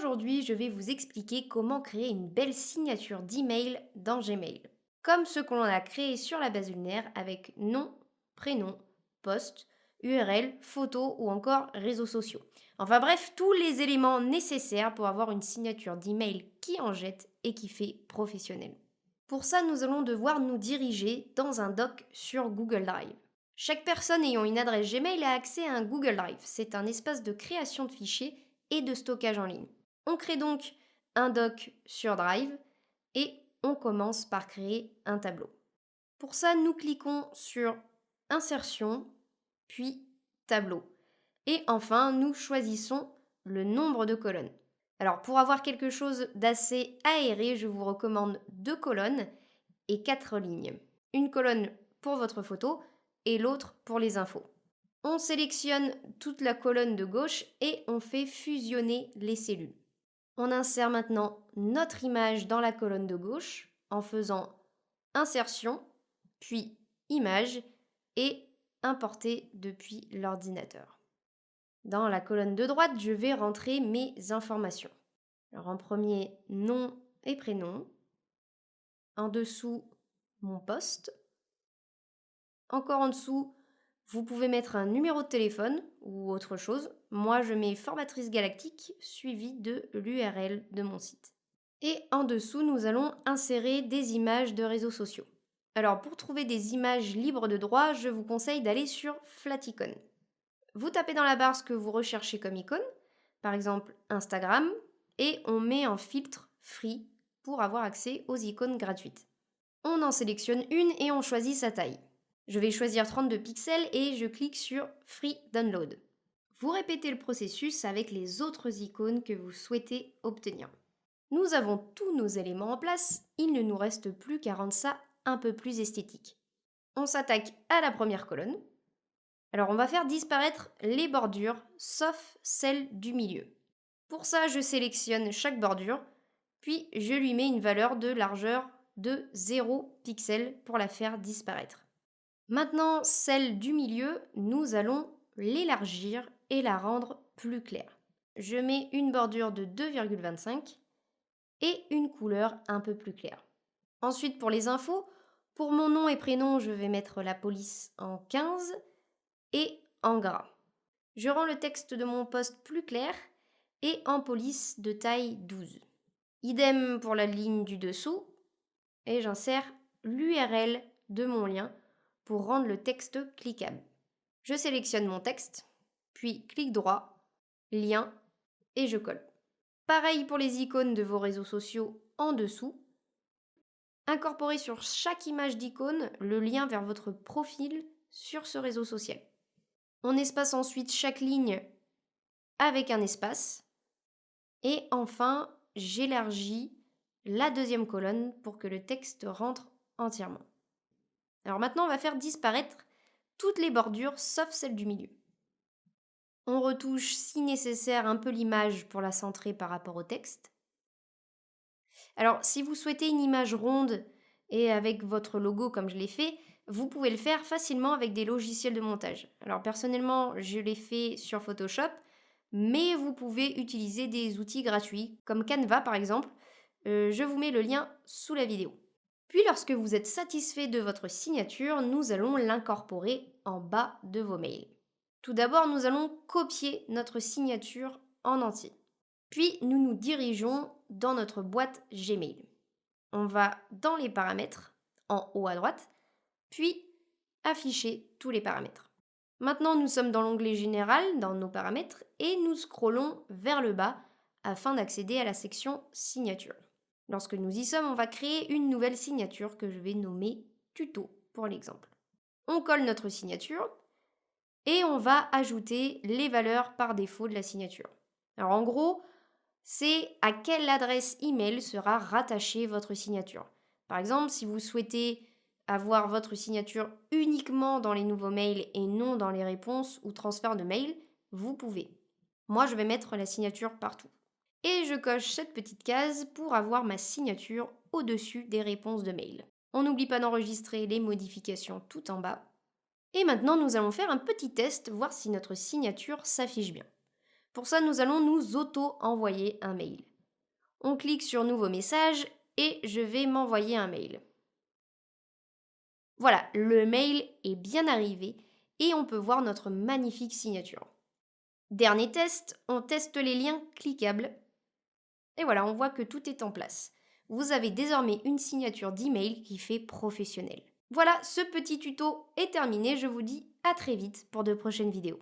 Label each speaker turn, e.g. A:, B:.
A: Aujourd'hui, je vais vous expliquer comment créer une belle signature d'email dans Gmail. Comme ce que l'on a créé sur la base lunaire avec nom, prénom, poste, URL, photo ou encore réseaux sociaux. Enfin bref, tous les éléments nécessaires pour avoir une signature d'email qui en jette et qui fait professionnel. Pour ça, nous allons devoir nous diriger dans un doc sur Google Drive. Chaque personne ayant une adresse Gmail a accès à un Google Drive. C'est un espace de création de fichiers et de stockage en ligne. On crée donc un doc sur Drive et on commence par créer un tableau. Pour ça, nous cliquons sur Insertion, puis Tableau. Et enfin, nous choisissons le nombre de colonnes. Alors, pour avoir quelque chose d'assez aéré, je vous recommande 2 colonnes et 4 lignes. Une colonne pour votre photo et l'autre pour les infos. On sélectionne toute la colonne de gauche et on fait fusionner les cellules. On insère maintenant notre image dans la colonne de gauche en faisant Insertion, puis Image et Importer depuis l'ordinateur. Dans la colonne de droite, je vais rentrer mes informations. Alors en premier, nom et prénom. En dessous, mon poste. Encore en dessous, vous pouvez mettre un numéro de téléphone ou autre chose. Moi, je mets formatrice galactique suivi de l'URL de mon site. Et en dessous, nous allons insérer des images de réseaux sociaux. Alors, pour trouver des images libres de droit, je vous conseille d'aller sur Flaticon. Vous tapez dans la barre ce que vous recherchez comme icône, par exemple Instagram, et on met en filtre free pour avoir accès aux icônes gratuites. On en sélectionne une et on choisit sa taille. Je vais choisir 32 pixels et je clique sur Free Download. Vous répétez le processus avec les autres icônes que vous souhaitez obtenir. Nous avons tous nos éléments en place, il ne nous reste plus qu'à rendre ça un peu plus esthétique. On s'attaque à la première colonne. Alors on va faire disparaître les bordures, sauf celle du milieu. Pour ça, je sélectionne chaque bordure, puis je lui mets une valeur de largeur de 0 pixel pour la faire disparaître. Maintenant, celle du milieu, nous allons l'élargir et la rendre plus claire. Je mets une bordure de 2,25 et une couleur un peu plus claire. Ensuite, pour les infos, pour mon nom et prénom, je vais mettre la police en 15 et en gras. Je rends le texte de mon poste plus clair et en police de taille 12. Idem pour la ligne du dessous et j'insère l'URL de mon lien pour rendre le texte cliquable. Je sélectionne mon texte, puis clic droit, lien et je colle. Pareil pour les icônes de vos réseaux sociaux en dessous. Incorporez sur chaque image d'icône le lien vers votre profil sur ce réseau social. On espace ensuite chaque ligne avec un espace. Et enfin, j'élargis la deuxième colonne pour que le texte rentre entièrement. Alors maintenant, on va faire disparaître toutes les bordures sauf celle du milieu. On retouche si nécessaire un peu l'image pour la centrer par rapport au texte. Alors si vous souhaitez une image ronde et avec votre logo comme je l'ai fait, vous pouvez le faire facilement avec des logiciels de montage. Alors personnellement, je l'ai fait sur Photoshop, mais vous pouvez utiliser des outils gratuits comme Canva par exemple. Je vous mets le lien sous la vidéo. Puis lorsque vous êtes satisfait de votre signature, nous allons l'incorporer en bas de vos mails. Tout d'abord, nous allons copier notre signature en entier. Puis nous nous dirigeons dans notre boîte Gmail. On va dans les paramètres, en haut à droite, puis afficher tous les paramètres. Maintenant, nous sommes dans l'onglet Général, dans nos paramètres, et nous scrollons vers le bas afin d'accéder à la section Signature. Lorsque nous y sommes, on va créer une nouvelle signature que je vais nommer Tuto pour l'exemple. On colle notre signature et on va ajouter les valeurs par défaut de la signature. Alors en gros, c'est à quelle adresse email sera rattachée votre signature. Par exemple, si vous souhaitez avoir votre signature uniquement dans les nouveaux mails et non dans les réponses ou transferts de mails, vous pouvez. Moi, je vais mettre la signature partout. Et je coche cette petite case pour avoir ma signature au-dessus des réponses de mail. On n'oublie pas d'enregistrer les modifications tout en bas. Et maintenant, nous allons faire un petit test, voir si notre signature s'affiche bien. Pour ça, nous allons nous auto-envoyer un mail. On clique sur Nouveau message et je vais m'envoyer un mail. Voilà, le mail est bien arrivé et on peut voir notre magnifique signature. Dernier test, on teste les liens cliquables. Et voilà, on voit que tout est en place. Vous avez désormais une signature d'email qui fait professionnel. Voilà, ce petit tuto est terminé. Je vous dis à très vite pour de prochaines vidéos.